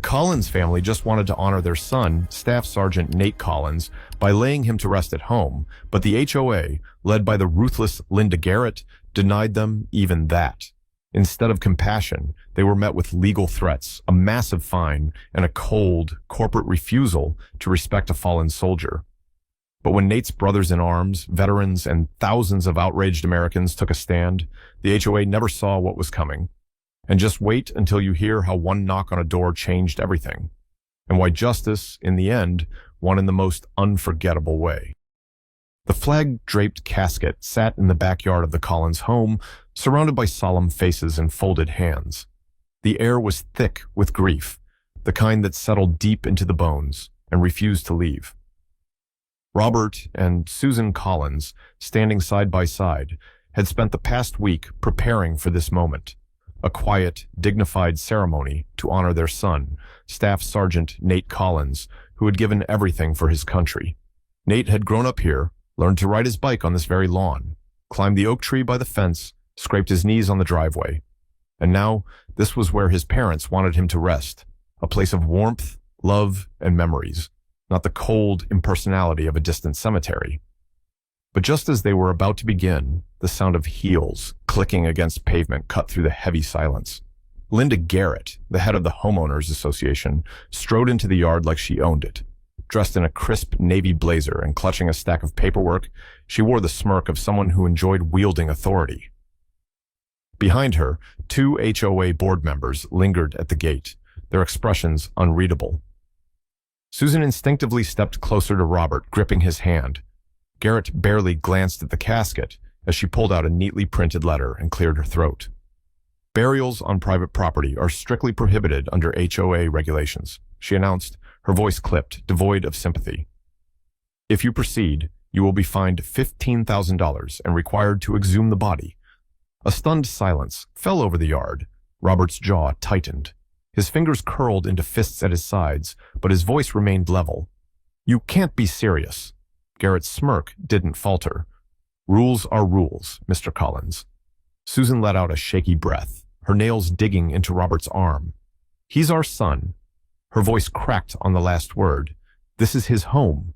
Collins family just wanted to honor their son, Staff Sergeant Nate Collins, by laying him to rest at home, but the HOA, led by the ruthless Linda Garrett, denied them even that. Instead of compassion, they were met with legal threats, a massive fine, and a cold, corporate refusal to respect a fallen soldier. But when Nate's brothers-in-arms, veterans, and thousands of outraged Americans took a stand, the HOA never saw what was coming. And just wait until you hear how one knock on a door changed everything, and why justice, in the end, won in the most unforgettable way. The flag-draped casket sat in the backyard of the Collins home, surrounded by solemn faces and folded hands. The air was thick with grief, the kind that settled deep into the bones and refused to leave. Robert and Susan Collins, standing side by side, had spent the past week preparing for this moment. A quiet, dignified ceremony to honor their son, Staff Sergeant Nate Collins, who had given everything for his country. Nate had grown up here, learned to ride his bike on this very lawn, climbed the oak tree by the fence, scraped his knees on the driveway. And now, this was where his parents wanted him to rest, a place of warmth, love, and memories, not the cold impersonality of a distant cemetery. But just as they were about to begin, the sound of heels clicking against pavement cut through the heavy silence. Linda Garrett, the head of the Homeowners Association, strode into the yard like she owned it. Dressed in a crisp navy blazer and clutching a stack of paperwork, she wore the smirk of someone who enjoyed wielding authority. Behind her, two HOA board members lingered at the gate, their expressions unreadable. Susan instinctively stepped closer to Robert, gripping his hand. Garrett barely glanced at the casket as she pulled out a neatly printed letter and cleared her throat. Burials on private property are strictly prohibited under HOA regulations, she announced, her voice clipped, devoid of sympathy. If you proceed, you will be fined $15,000 and required to exhume the body. A stunned silence fell over the yard. Robert's jaw tightened. His fingers curled into fists at his sides, but his voice remained level. You can't be serious. Garrett's smirk didn't falter. Rules are rules, Mr. Collins. Susan let out a shaky breath, her nails digging into Robert's arm. He's our son. Her voice cracked on the last word. This is his home.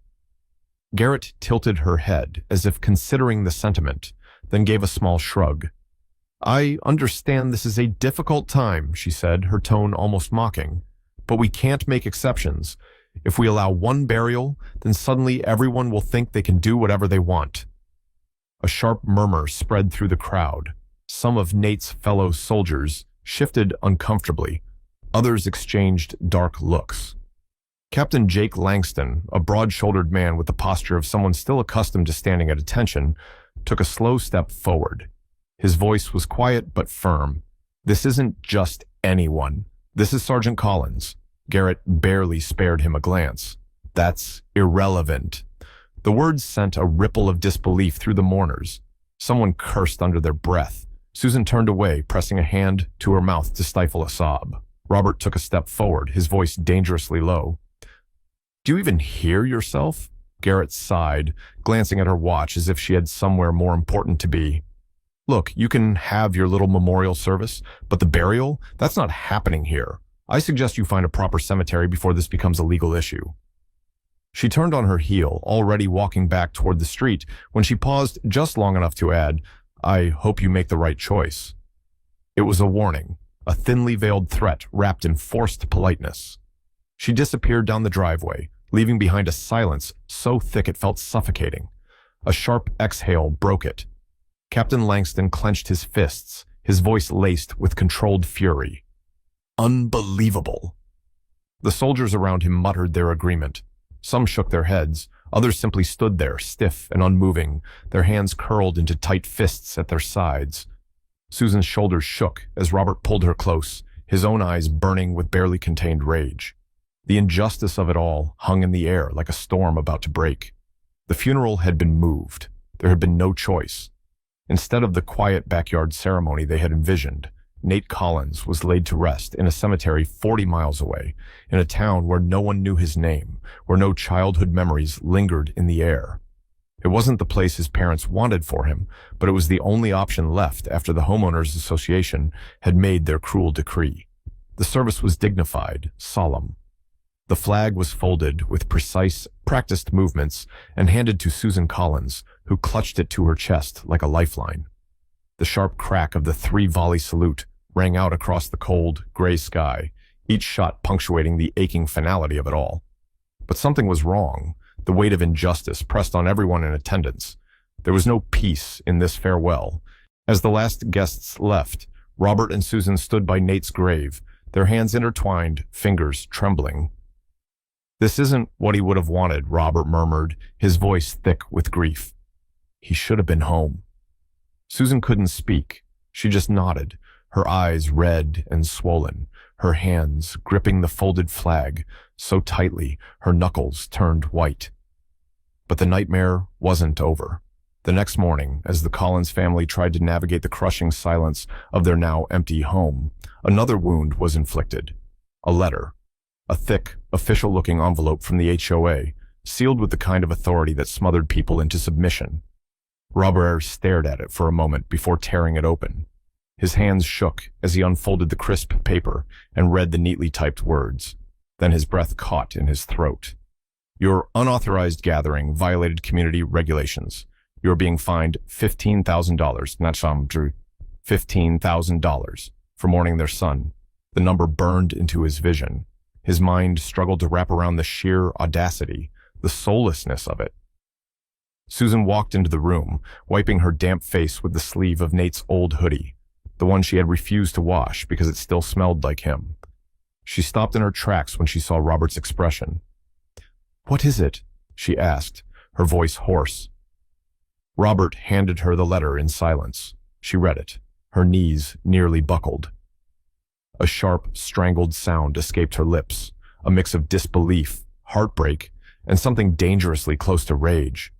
Garrett tilted her head as if considering the sentiment, then gave a small shrug. I understand this is a difficult time, she said, her tone almost mocking. But we can't make exceptions. If we allow one burial, then suddenly everyone will think they can do whatever they want. A sharp murmur spread through the crowd. Some of Nate's fellow soldiers shifted uncomfortably. Others exchanged dark looks. Captain Jake Langston, a broad-shouldered man with the posture of someone still accustomed to standing at attention, took a slow step forward. His voice was quiet but firm. This isn't just anyone. This is Sergeant Collins. Garrett barely spared him a glance. That's irrelevant. The words sent a ripple of disbelief through the mourners. Someone cursed under their breath. Susan turned away, pressing a hand to her mouth to stifle a sob. Robert took a step forward, his voice dangerously low. Do you even hear yourself? Garrett sighed, glancing at her watch as if she had somewhere more important to be. Look, you can have your little memorial service, but the burial, that's not happening here. I suggest you find a proper cemetery before this becomes a legal issue. She turned on her heel, already walking back toward the street, when she paused just long enough to add, I hope you make the right choice. It was a warning, a thinly veiled threat wrapped in forced politeness. She disappeared down the driveway, leaving behind a silence so thick it felt suffocating. A sharp exhale broke it. Captain Langston clenched his fists, his voice laced with controlled fury. Unbelievable. The soldiers around him muttered their agreement. Some shook their heads, others simply stood there, stiff and unmoving, their hands curled into tight fists at their sides. Susan's shoulders shook as Robert pulled her close, his own eyes burning with barely contained rage. The injustice of it all hung in the air like a storm about to break. The funeral had been moved. There had been no choice. Instead of the quiet backyard ceremony they had envisioned, Nate Collins was laid to rest in a cemetery 40 miles away, in a town where no one knew his name, where no childhood memories lingered in the air. It wasn't the place his parents wanted for him, but it was the only option left after the Homeowners Association had made their cruel decree. The service was dignified, solemn. The flag was folded with precise, practiced movements and handed to Susan Collins, who clutched it to her chest like a lifeline. The sharp crack of the three-volley salute rang out across the cold, gray sky, each shot punctuating the aching finality of it all. But something was wrong. The weight of injustice pressed on everyone in attendance. There was no peace in this farewell. As the last guests left, Robert and Susan stood by Nate's grave, their hands intertwined, fingers trembling. "This isn't what he would have wanted," Robert murmured, his voice thick with grief. "He should have been home." Susan couldn't speak. She just nodded, her eyes red and swollen, her hands gripping the folded flag so tightly her knuckles turned white. But the nightmare wasn't over. The next morning, as the Collins family tried to navigate the crushing silence of their now empty home, another wound was inflicted. A letter. A thick, official-looking envelope from the HOA, sealed with the kind of authority that smothered people into submission. Robert stared at it for a moment before tearing it open. His hands shook as he unfolded the crisp paper and read the neatly typed words. Then his breath caught in his throat. "Your unauthorized gathering violated community regulations. You are being fined $15,000, not Shamdru, $15,000 for mourning their son." The number burned into his vision. His mind struggled to wrap around the sheer audacity, the soullessness of it. Susan walked into the room, wiping her damp face with the sleeve of Nate's old hoodie, the one she had refused to wash because it still smelled like him. She stopped in her tracks when she saw Robert's expression. "What is it?" she asked, her voice hoarse. Robert handed her the letter in silence. She read it, her knees nearly buckled. A sharp, strangled sound escaped her lips, a mix of disbelief, heartbreak, and something dangerously close to rage.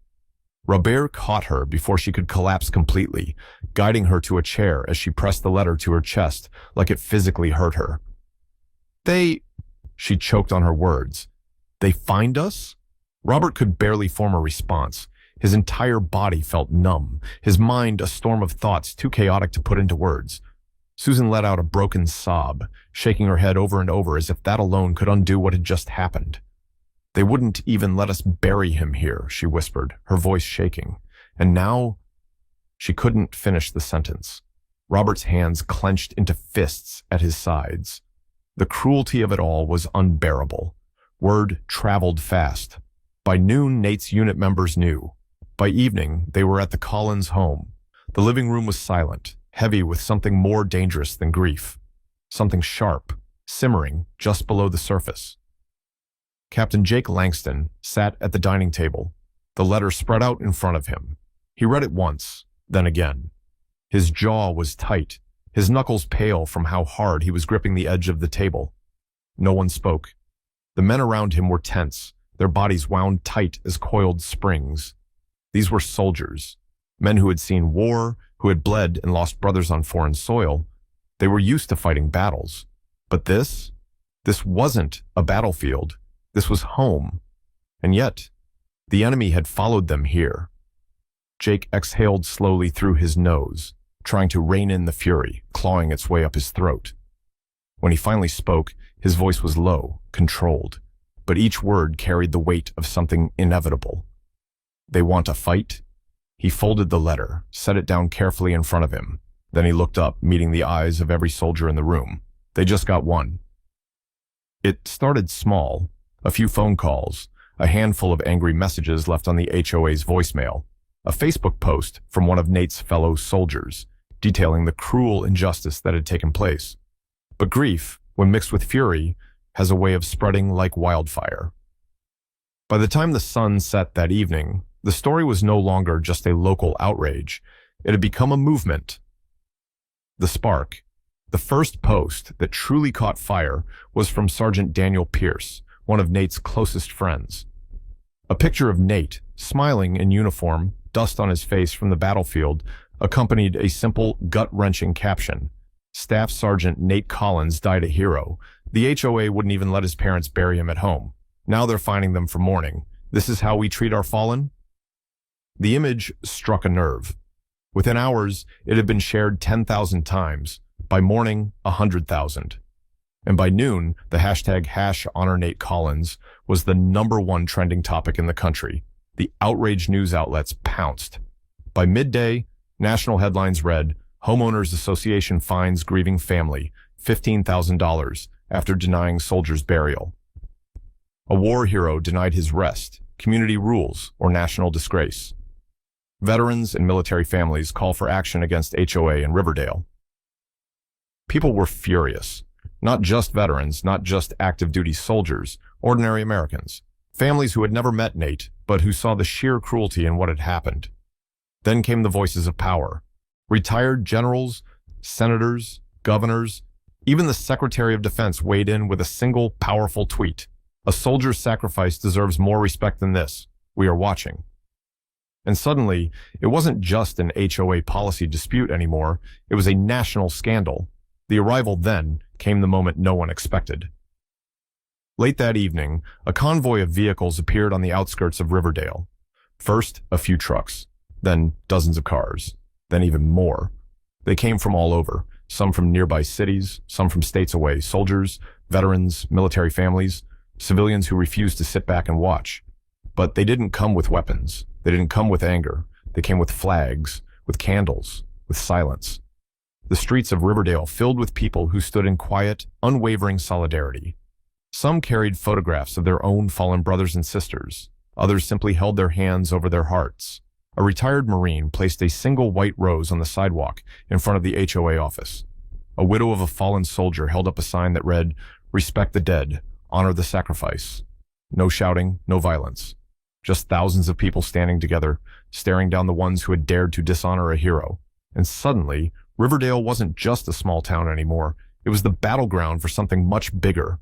Robert caught her before she could collapse completely, guiding her to a chair as she pressed the letter to her chest like it physically hurt her. She choked on her words. "They find us?" Robert could barely form a response. His entire body felt numb, his mind a storm of thoughts too chaotic to put into words. Susan let out a broken sob, shaking her head over and over as if that alone could undo what had just happened. "They wouldn't even let us bury him here," she whispered, her voice shaking. "And now—" She couldn't finish the sentence. Robert's hands clenched into fists at his sides. The cruelty of it all was unbearable. Word traveled fast. By noon, Nate's unit members knew. By evening, they were at the Collins home. The living room was silent, heavy with something more dangerous than grief. Something sharp, simmering just below the surface. Captain Jake Langston sat at the dining table, the letter spread out in front of him. He read it once, then again. His jaw was tight, his knuckles pale from how hard he was gripping the edge of the table. No one spoke. The men around him were tense, their bodies wound tight as coiled springs. These were soldiers, men who had seen war, who had bled and lost brothers on foreign soil. They were used to fighting battles. But this wasn't a battlefield. This was home. And yet, the enemy had followed them here. Jake exhaled slowly through his nose, trying to rein in the fury, clawing its way up his throat. When he finally spoke, his voice was low, controlled, but each word carried the weight of something inevitable. "They want a fight?" He folded the letter, set it down carefully in front of him. Then he looked up, meeting the eyes of every soldier in the room. They just got one. It started small, a few phone calls, a handful of angry messages left on the HOA's voicemail, a Facebook post from one of Nate's fellow soldiers, detailing the cruel injustice that had taken place. But grief, when mixed with fury, has a way of spreading like wildfire. By the time the sun set that evening, the story was no longer just a local outrage. It had become a movement. The spark, the first post that truly caught fire, was from Sergeant Daniel Pierce, one of Nate's closest friends. A picture of Nate, smiling in uniform, dust on his face from the battlefield, accompanied a simple, gut-wrenching caption. Staff Sergeant Nate Collins died a hero. The HOA wouldn't even let his parents bury him at home. Now they're fining them for mourning. This is how we treat our fallen? The image struck a nerve. Within hours, it had been shared 10,000 times. By morning, 100,000. And by noon, the hashtag #HonorNateCollins was the #1 trending topic in the country. The outraged news outlets pounced. By midday, national headlines read, Homeowners Association fines grieving family $15,000 after denying soldiers burial. A war hero denied his rest, community rules, or national disgrace. Veterans and military families call for action against HOA in Riverdale. People were furious. Not just veterans, not just active duty soldiers, ordinary Americans. Families who had never met Nate, but who saw the sheer cruelty in what had happened. Then came the voices of power. Retired generals, senators, governors, even the Secretary of Defense weighed in with a single powerful tweet. A soldier's sacrifice deserves more respect than this. We are watching. And suddenly, it wasn't just an HOA policy dispute anymore. It was a national scandal. The arrival then came the moment no one expected. Late that evening, a convoy of vehicles appeared on the outskirts of Riverdale. First, a few trucks, then dozens of cars, then even more. They came from all over, some from nearby cities, some from states away, soldiers, veterans, military families, civilians who refused to sit back and watch. But they didn't come with weapons. They didn't come with anger. They came with flags, with candles, with silence. The streets of Riverdale filled with people who stood in quiet, unwavering solidarity. Some carried photographs of their own fallen brothers and sisters. Others simply held their hands over their hearts. A retired Marine placed a single white rose on the sidewalk in front of the HOA office. A widow of a fallen soldier held up a sign that read, Respect the dead, honor the sacrifice. No shouting, no violence. Just thousands of people standing together, staring down the ones who had dared to dishonor a hero. And suddenly, Riverdale wasn't just a small town anymore. It was the battleground for something much bigger.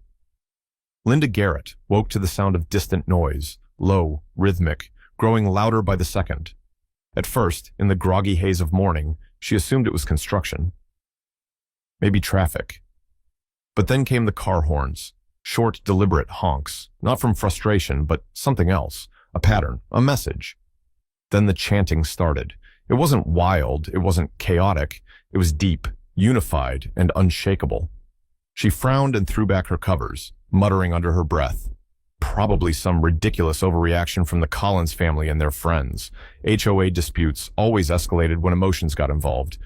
Linda Garrett woke to the sound of distant noise, low, rhythmic, growing louder by the second. At first, in the groggy haze of morning, she assumed it was construction. Maybe traffic. But then came the car horns, short, deliberate honks, not from frustration, but something else, a pattern, a message. Then the chanting started. It wasn't wild, it wasn't chaotic, it was deep, unified, and unshakable. She frowned and threw back her covers, muttering under her breath. Probably some ridiculous overreaction from the Collins family and their friends. HOA disputes always escalated when emotions got involved.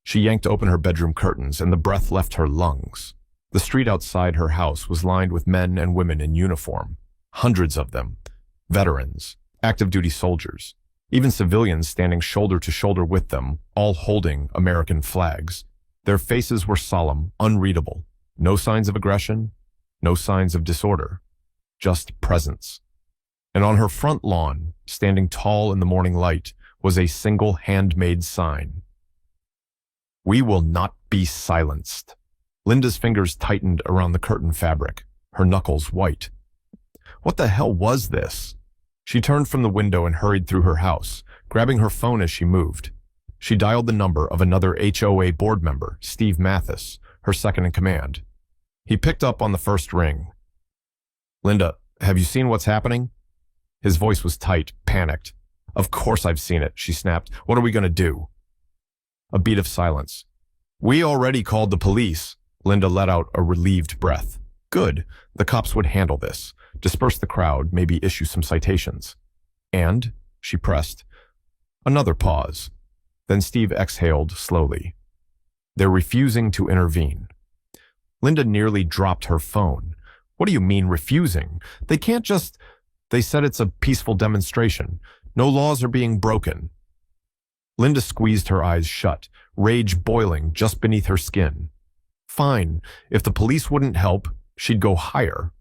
She yanked open her bedroom curtains, and the breath left her lungs. The street outside her house was lined with men and women in uniform. Hundreds of them. Veterans, active-duty soldiers, even civilians standing shoulder to shoulder with them, all holding American flags. Their faces were solemn, unreadable. No signs of aggression, no signs of disorder. Just presence. And on her front lawn, standing tall in the morning light, was a single handmade sign. We will not be silenced. Linda's fingers tightened around the curtain fabric, her knuckles white. What the hell was this? She turned from the window and hurried through her house, grabbing her phone as she moved. She dialed the number of another HOA board member, Steve Mathis, her second in command. He picked up on the first ring. Linda, have you seen what's happening? His voice was tight, panicked. Of course I've seen it, she snapped. What are we going to do? A beat of silence. We already called the police. Linda let out a relieved breath. Good. The cops would handle this. Disperse the crowd, maybe issue some citations. And, she pressed, another pause. Then Steve exhaled slowly. They're refusing to intervene. Linda nearly dropped her phone. What do you mean refusing? They can't just... They said it's a peaceful demonstration. No laws are being broken. Linda squeezed her eyes shut, rage boiling just beneath her skin. Fine. If the police wouldn't help, she'd go higher.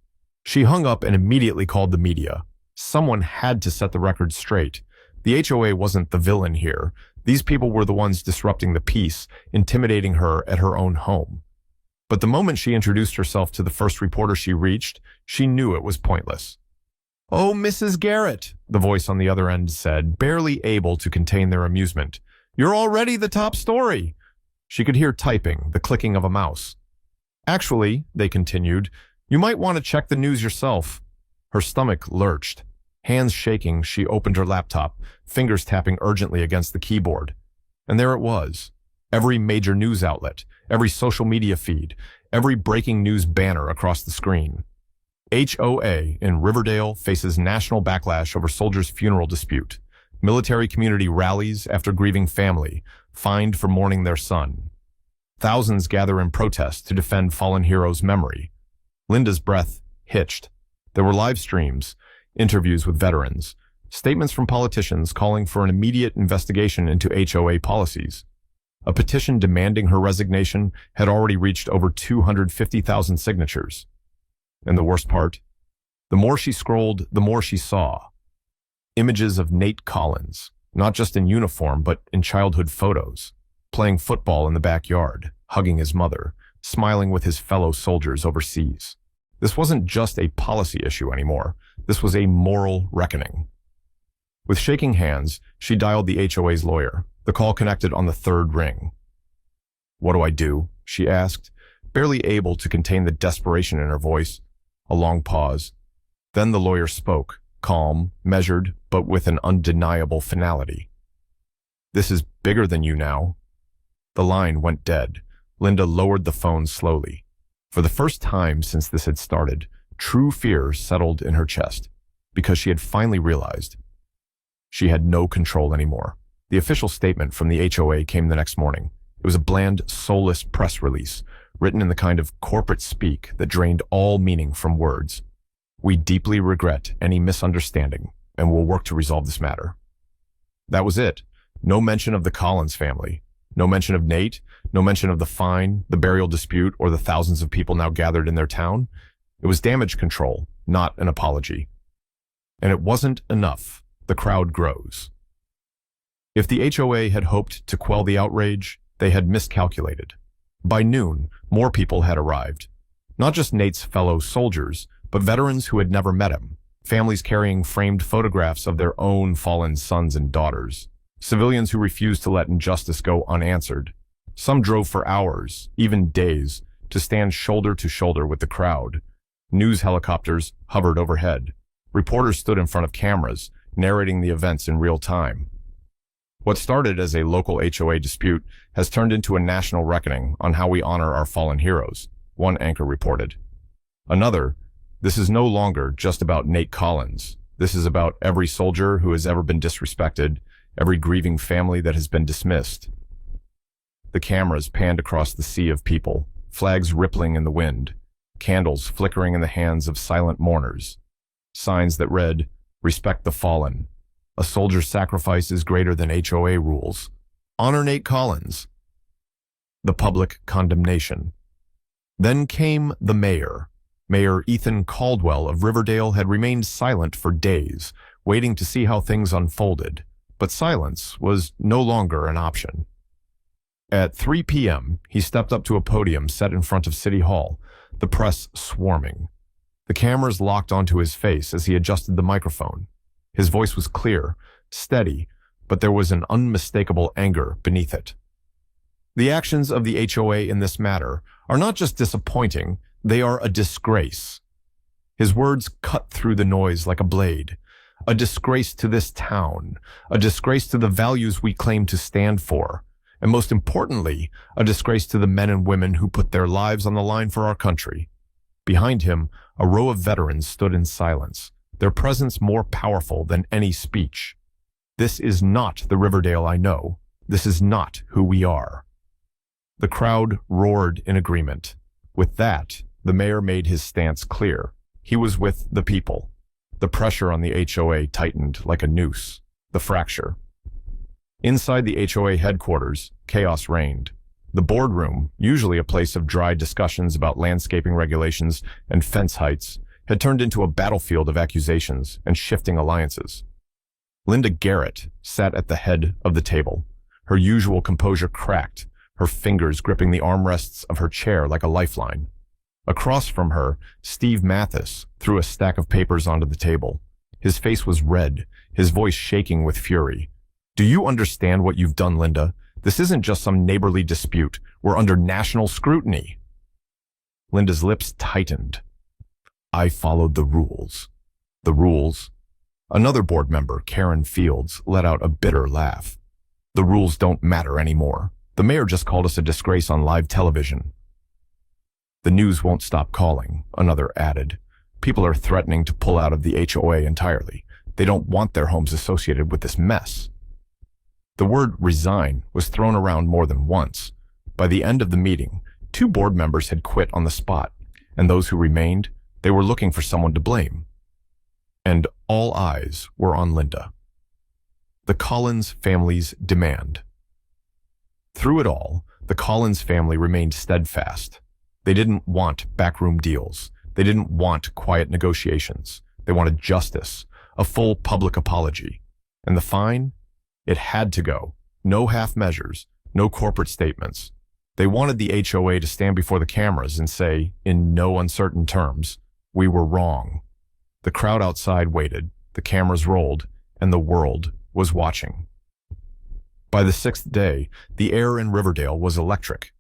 She hung up and immediately called the media. Someone had to set the record straight. The HOA wasn't the villain here. These people were the ones disrupting the peace, intimidating her at her own home. But the moment she introduced herself to the first reporter she reached, she knew it was pointless. Oh, Mrs. Garrett, the voice on the other end said, barely able to contain their amusement. You're already the top story. She could hear typing, the clicking of a mouse. Actually, they continued, you might want to check the news yourself. Her stomach lurched. Hands shaking, she opened her laptop, fingers tapping urgently against the keyboard. And there it was. Every major news outlet, every social media feed, every breaking news banner across the screen. HOA in Riverdale faces national backlash over soldier's funeral dispute. Military community rallies after grieving family, fined for mourning their son. Thousands gather in protest to defend fallen heroes' memory. Linda's breath hitched. There were live streams, interviews with veterans, statements from politicians calling for an immediate investigation into HOA policies. A petition demanding her resignation had already reached over 250,000 signatures. And the worst part? The more she scrolled, the more she saw. Images of Nate Collins, not just in uniform, but in childhood photos, playing football in the backyard, hugging his mother, smiling with his fellow soldiers overseas. This wasn't just a policy issue anymore. This was a moral reckoning. With shaking hands, she dialed the HOA's lawyer. The call connected on the third ring. "What do I do?" she asked, barely able to contain the desperation in her voice. A long pause. Then the lawyer spoke, calm, measured, but with an undeniable finality. "This is bigger than you now." The line went dead. Linda lowered the phone slowly. For the first time since this had started, true fear settled in her chest, because she had finally realized she had no control anymore. The official statement from the HOA came the next morning. It was a bland, soulless press release, written in the kind of corporate speak that drained all meaning from words. "We deeply regret any misunderstanding, and will work to resolve this matter." That was it. No mention of the Collins family. No mention of Nate. No mention of the fine, the burial dispute, or the thousands of people now gathered in their town. It was damage control, not an apology. And it wasn't enough. The crowd grows. If the HOA had hoped to quell the outrage, they had miscalculated. By noon, more people had arrived. Not just Nate's fellow soldiers, but veterans who had never met him, families carrying framed photographs of their own fallen sons and daughters, civilians who refused to let injustice go unanswered. Some drove for hours, even days, to stand shoulder to shoulder with the crowd. News helicopters hovered overhead. Reporters stood in front of cameras, narrating the events in real time. What started as a local HOA dispute has turned into a national reckoning on how we honor our fallen heroes, one anchor reported. Another, "This is no longer just about Nate Collins. This is about every soldier who has ever been disrespected, every grieving family that has been dismissed." The cameras panned across the sea of people, flags rippling in the wind, candles flickering in the hands of silent mourners, signs that read, "Respect the fallen. A soldier's sacrifice is greater than HOA rules. Honor Nate Collins." The public condemnation. Then came the mayor. Mayor Ethan Caldwell of Riverdale had remained silent for days, waiting to see how things unfolded. But silence was no longer an option. At 3 p.m., he stepped up to a podium set in front of City Hall, the press swarming. The cameras locked onto his face as he adjusted the microphone. His voice was clear, steady, but there was an unmistakable anger beneath it. "The actions of the HOA in this matter are not just disappointing, they are a disgrace." His words cut through the noise like a blade. A disgrace to this town, a disgrace to the values we claim to stand for, and most importantly, a disgrace to the men and women who put their lives on the line for our country. Behind him, a row of veterans stood in silence, their presence more powerful than any speech. This is not the Riverdale I know. This is not who we are. The crowd roared in agreement. With that, the mayor made his stance clear. He was with the people. The pressure on the HOA tightened like a noose. The fracture. Inside the HOA headquarters, chaos reigned. The boardroom, usually a place of dry discussions about landscaping regulations and fence heights, had turned into a battlefield of accusations and shifting alliances. Linda Garrett sat at the head of the table. Her usual composure cracked, her fingers gripping the armrests of her chair like a lifeline. Across from her, Steve Mathis threw a stack of papers onto the table. His face was red, his voice shaking with fury. "Do you understand what you've done, Linda? This isn't just some neighborly dispute. We're under national scrutiny." Linda's lips tightened. "I followed the rules." "The rules?" Another board member, Karen Fields, let out a bitter laugh. "The rules don't matter anymore. The mayor just called us a disgrace on live television. The news won't stop calling, another added. People are threatening to pull out of the HOA entirely. They don't want their homes associated with this mess. The word resign was thrown around more than once. By the end of the meeting, 2 board members had quit on the spot, and those who remained, they were looking for someone to blame. And all eyes were on Linda. The Collins family's demand. Through it all, the Collins family remained steadfast. They didn't want backroom deals. They didn't want quiet negotiations. They wanted justice, a full public apology. And the fine? It had to go. No half measures, no corporate statements. They wanted the HOA to stand before the cameras and say, in no uncertain terms, we were wrong. The crowd outside waited, the cameras rolled, and the world was watching. By the 6th day, the air in Riverdale was electric.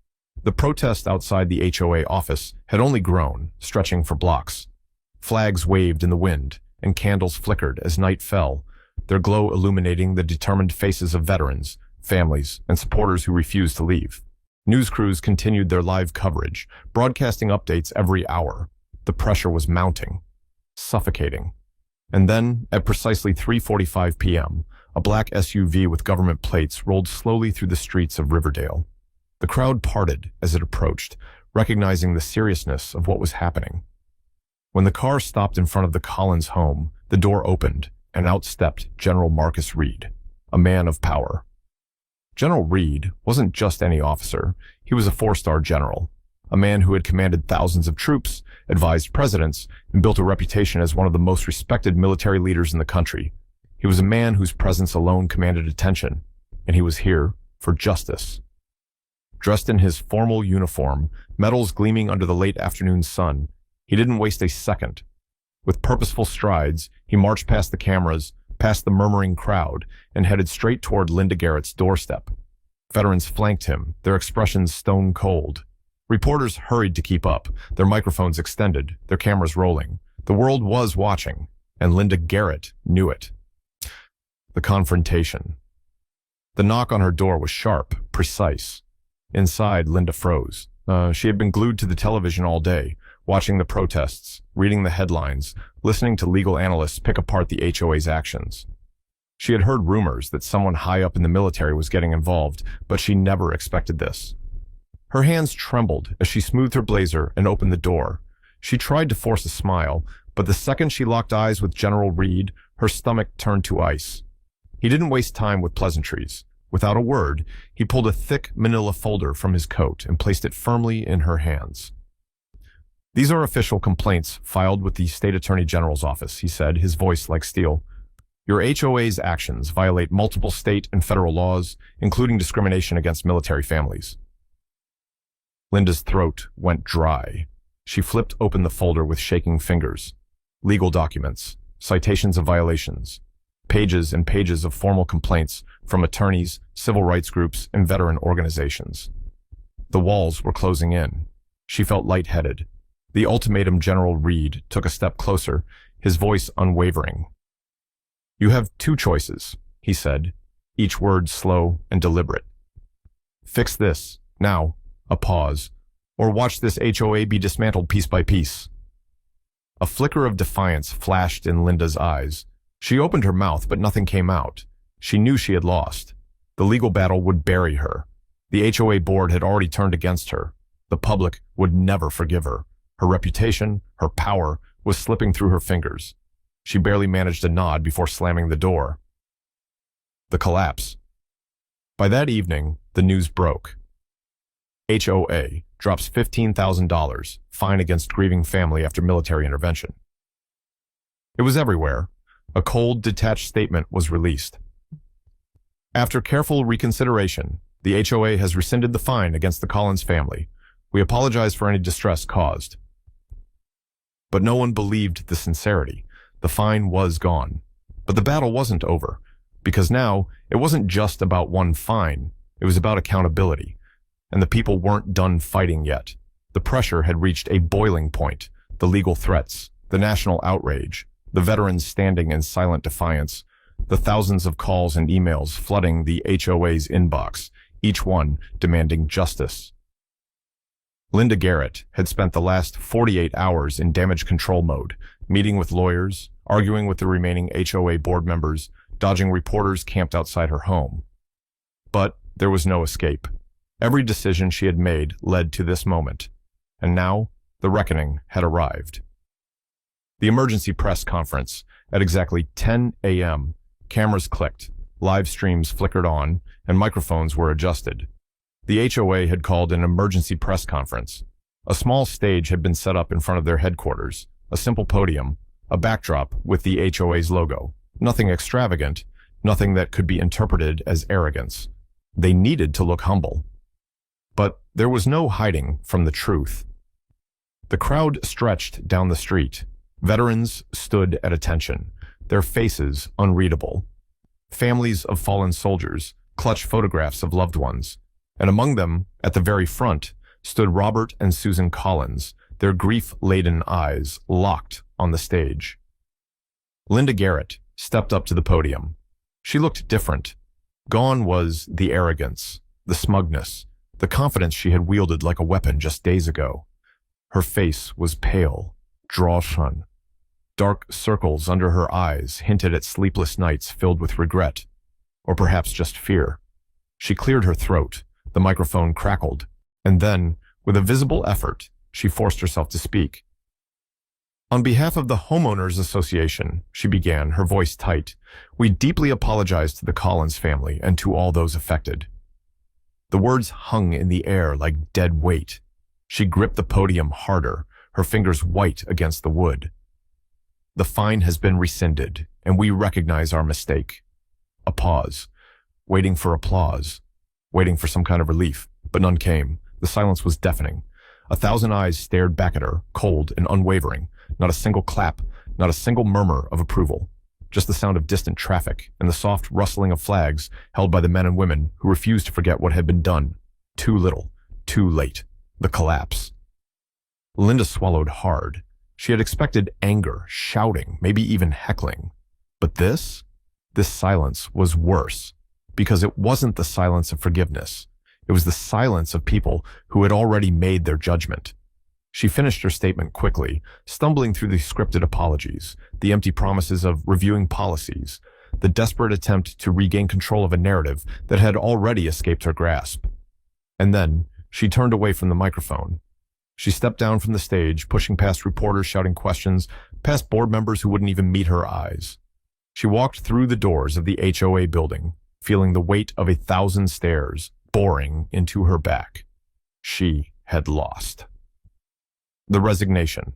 The protest outside the HOA office had only grown, stretching for blocks. Flags waved in the wind, and candles flickered as night fell, their glow illuminating the determined faces of veterans, families, and supporters who refused to leave. News crews continued their live coverage, broadcasting updates every hour. The pressure was mounting, suffocating. And then, at precisely 3:45 p.m., a black SUV with government plates rolled slowly through the streets of Riverdale. The crowd parted as it approached, recognizing the seriousness of what was happening. When the car stopped in front of the Collins home, the door opened, and out stepped General Marcus Reed, a man of power. General Reed wasn't just any officer. He was a 4-star general, a man who had commanded thousands of troops, advised presidents, and built a reputation as one of the most respected military leaders in the country. He was a man whose presence alone commanded attention, and he was here for justice. Dressed in his formal uniform, medals gleaming under the late afternoon sun, he didn't waste a second. With purposeful strides, he marched past the cameras, past the murmuring crowd, and headed straight toward Linda Garrett's doorstep. Veterans flanked him, their expressions stone cold. Reporters hurried to keep up, their microphones extended, their cameras rolling. The world was watching, and Linda Garrett knew it. The confrontation. The knock on her door was sharp, precise. Inside, Linda froze. She had been glued to the television all day, watching the protests, reading the headlines, listening to legal analysts pick apart the HOA's actions. She had heard rumors that someone high up in the military was getting involved, but she never expected this. Her hands trembled as she smoothed her blazer and opened the door. She tried to force a smile, but the second she locked eyes with General Reed, her stomach turned to ice. He didn't waste time with pleasantries. Without a word, he pulled a thick manila folder from his coat and placed it firmly in her hands. "These are official complaints filed with the State Attorney General's office," he said, his voice like steel. "Your HOA's actions violate multiple state and federal laws, including discrimination against military families." Linda's throat went dry. She flipped open the folder with shaking fingers. Legal documents, citations of violations, pages and pages of formal complaints from attorneys, civil rights groups, and veteran organizations. The walls were closing in. She felt lightheaded. The ultimatum General Reed took a step closer, his voice unwavering. "You have 2 choices," he said, each word slow and deliberate. "Fix this, now," a pause, "or watch this HOA be dismantled piece by piece." A flicker of defiance flashed in Linda's eyes. She opened her mouth, but nothing came out. She knew she had lost. The legal battle would bury her. The HOA board had already turned against her. The public would never forgive her. Her reputation, her power, was slipping through her fingers. She barely managed a nod before slamming the door. The collapse. By that evening, the news broke. HOA drops $15,000, fine against grieving family after military intervention. It was everywhere. A cold, detached statement was released. "After careful reconsideration, the HOA has rescinded the fine against the Collins family. We apologize for any distress caused." But no one believed the sincerity. The fine was gone. But the battle wasn't over, because now it wasn't just about one fine. It was about accountability. And the people weren't done fighting yet. The pressure had reached a boiling point. The legal threats, the national outrage, the veterans standing in silent defiance, the thousands of calls and emails flooding the HOA's inbox. each one demanding justice. Linda Garrett had spent the last 48 hours in damage control mode, meeting with lawyers, arguing with the remaining HOA board members, dodging reporters camped outside her home. But there was no escape. Every decision she had made led to this moment, and now the reckoning had arrived. The emergency press conference. At exactly 10 a.m., cameras clicked, live streams flickered on, and microphones were adjusted. The HOA had called an emergency press conference. A small stage had been set up in front of their headquarters, a simple podium, a backdrop with the HOA's logo. Nothing extravagant, nothing that could be interpreted as arrogance. They needed to look humble. But there was no hiding from the truth. The crowd stretched down the street. Veterans stood at attention, their faces unreadable. Families of fallen soldiers clutched photographs of loved ones, and among them, at the very front, stood Robert and Susan Collins, their grief-laden eyes locked on the stage. Linda Garrett stepped up to the podium. She looked different. Gone was the arrogance, the smugness, the confidence she had wielded like a weapon just days ago. Her face was pale, drawn. Dark circles under her eyes hinted at sleepless nights filled with regret, or perhaps just fear. She cleared her throat, the microphone crackled, and then, with a visible effort, she forced herself to speak. On behalf of the Homeowners Association, she began, her voice tight, we deeply apologize to the Collins family and to all those affected. The words hung in the air like dead weight. She gripped the podium harder, her fingers white against the wood. The fine has been rescinded, and we recognize our mistake. A pause, waiting for applause, waiting for some kind of relief, but none came. The silence was deafening. 1,000 eyes stared back at her, cold and unwavering. Not a single clap, not a single murmur of approval. Just the sound of distant traffic and the soft rustling of flags held by the men and women who refused to forget what had been done. Too little, too late. The collapse. Linda swallowed hard. She had expected anger, shouting, maybe even heckling. But this silence was worse, because it wasn't the silence of forgiveness. It was the silence of people who had already made their judgment. She finished her statement quickly, stumbling through the scripted apologies, the empty promises of reviewing policies, the desperate attempt to regain control of a narrative that had already escaped her grasp. And then she turned away from the microphone. She stepped down from the stage, pushing past reporters shouting questions, past board members who wouldn't even meet her eyes. She walked through the doors of the HOA building, feeling the weight of 1,000 stairs boring into her back. She had lost. The resignation.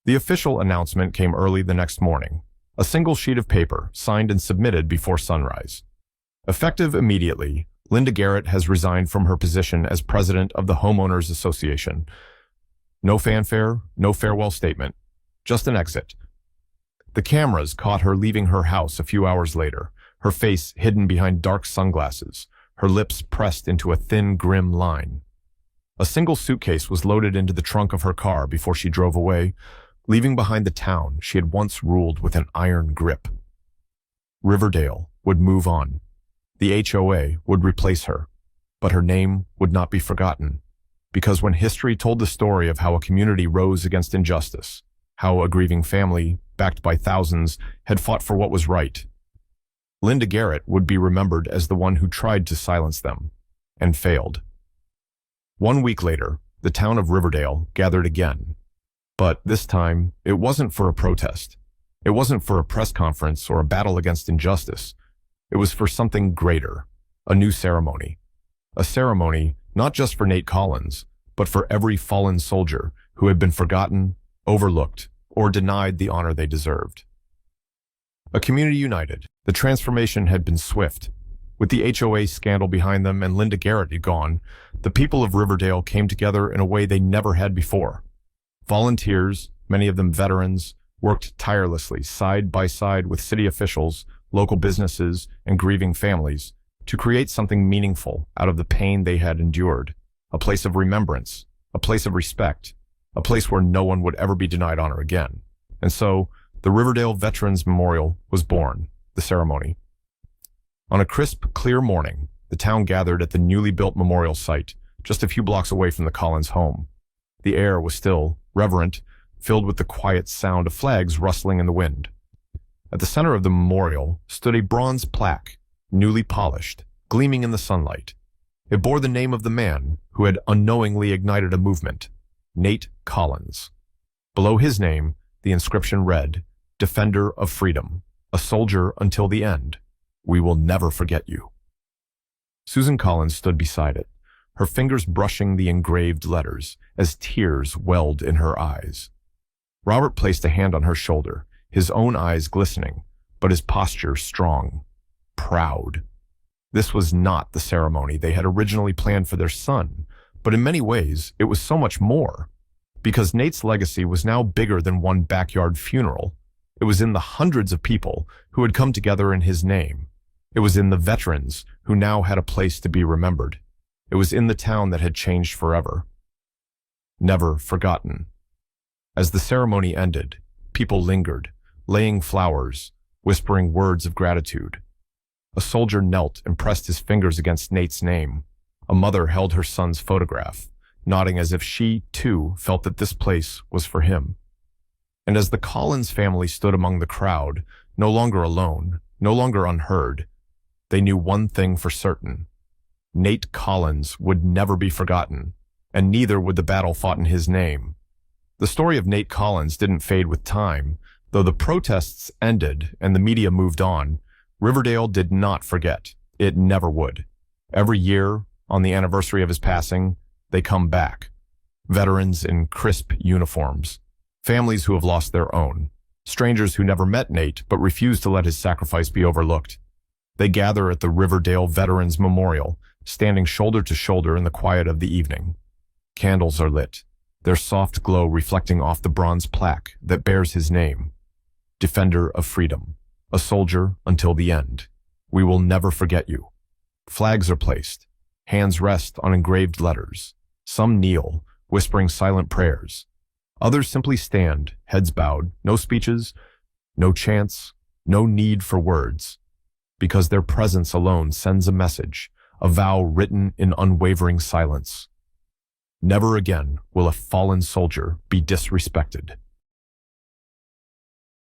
The official announcement came early the next morning, a single sheet of paper signed and submitted before sunrise. Effective immediately, Linda Garrett has resigned from her position as president of the Homeowners Association. No fanfare, no farewell statement, just an exit. The cameras caught her leaving her house a few hours later, her face hidden behind dark sunglasses, her lips pressed into a thin, grim line. A single suitcase was loaded into the trunk of her car before she drove away, leaving behind the town she had once ruled with an iron grip. Riverdale would move on. The HOA would replace her, but her name would not be forgotten, because when history told the story of how a community rose against injustice, how a grieving family, backed by thousands, had fought for what was right, Linda Garrett would be remembered as the one who tried to silence them, and failed. 1 week later, the town of Riverdale gathered again, but this time it wasn't for a protest. It wasn't for a press conference or a battle against injustice. It was for something greater, a new ceremony. A ceremony not just for Nate Collins, but for every fallen soldier who had been forgotten, overlooked, or denied the honor they deserved. A community united. The transformation had been swift. With the HOA scandal behind them and Linda Garrett gone, the people of Riverdale came together in a way they never had before. Volunteers, many of them veterans, worked tirelessly side by side with city officials, local businesses, and grieving families to create something meaningful out of the pain they had endured, a place of remembrance, a place of respect, a place where no one would ever be denied honor again. And so, the Riverdale Veterans Memorial was born, the ceremony. On a crisp, clear morning, The town gathered at the newly built memorial site, just a few blocks away from the Collins home. The air was still, reverent, filled with the quiet sound of flags rustling in the wind. At the center of the memorial stood a bronze plaque, newly polished, gleaming in the sunlight. It bore the name of the man who had unknowingly ignited a movement, Nate Collins. Below his name, the inscription read, "Defender of Freedom, a soldier until the end. We will never forget you." Susan Collins stood beside it, her fingers brushing the engraved letters as tears welled in her eyes. Robert placed a hand on her shoulder, his own eyes glistening, but his posture strong, proud. This was not the ceremony they had originally planned for their son, but in many ways it was so much more. Because Nate's legacy was now bigger than one backyard funeral. It was in the hundreds of people who had come together in his name. It was in the veterans who now had a place to be remembered. It was in the town that had changed forever. Never forgotten. As the ceremony ended, people lingered, laying flowers, whispering words of gratitude. A soldier knelt and pressed his fingers against Nate's name. A mother held her son's photograph, nodding as if she, too, felt that this place was for him. And as the Collins family stood among the crowd, no longer alone, no longer unheard, they knew one thing for certain. Nate Collins would never be forgotten, and neither would the battle fought in his name. The story of Nate Collins didn't fade with time. Though the protests ended and the media moved on, Riverdale did not forget. It never would. Every year, on the anniversary of his passing, they come back. Veterans in crisp uniforms, families who have lost their own, strangers who never met Nate but refused to let his sacrifice be overlooked. They gather at the Riverdale Veterans Memorial, standing shoulder to shoulder in the quiet of the evening. Candles are lit, their soft glow reflecting off the bronze plaque that bears his name. Defender of Freedom, a soldier until the end. We will never forget you. Flags are placed. Hands rest on engraved letters. Some kneel, whispering silent prayers. Others simply stand, heads bowed, no speeches, no chants, no need for words, because their presence alone sends a message, a vow written in unwavering silence. Never again will a fallen soldier be disrespected.